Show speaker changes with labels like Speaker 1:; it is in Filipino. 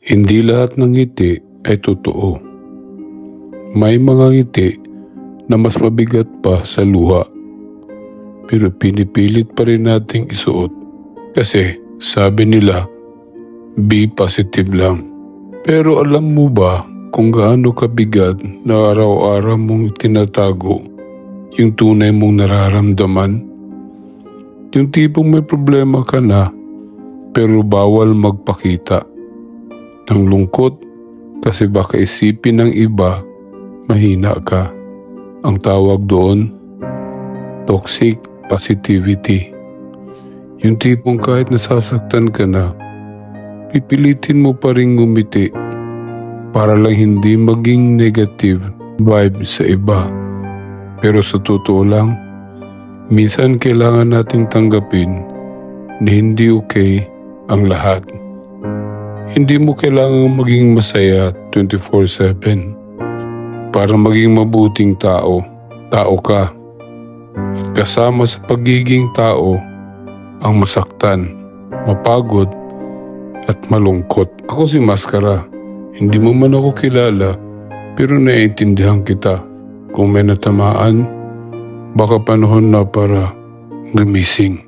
Speaker 1: Hindi lahat ng ngiti ay totoo. May mga ngiti na mas mabigat pa sa luha, pero pinipilit pa rin nating isuot kasi sabi nila, be positive lang. Pero alam mo ba kung gaano kabigat na araw-araw mong tinatago yung tunay mong nararamdaman? Yung tipong may problema ka na pero bawal magpakita ng lungkot kasi baka isipin ng iba mahina ka. Ang tawag doon, toxic positivity. Yung tipong kahit nasasaktan ka na, pipilitin mo pa rin ngumiti para lang hindi maging negative vibe sa iba. Pero sa totoo lang, minsan kailangan nating tanggapin na hindi okay ang lahat. Hindi mo kailangan maging masaya 24/7 para maging mabuting tao. Tao ka. At kasama sa pagiging tao ang masaktan, mapagod at malungkot. Ako si Maskara. Hindi mo man ako kilala pero naiintindihan kita. Kung may natamaan, baka panahon na para gumising.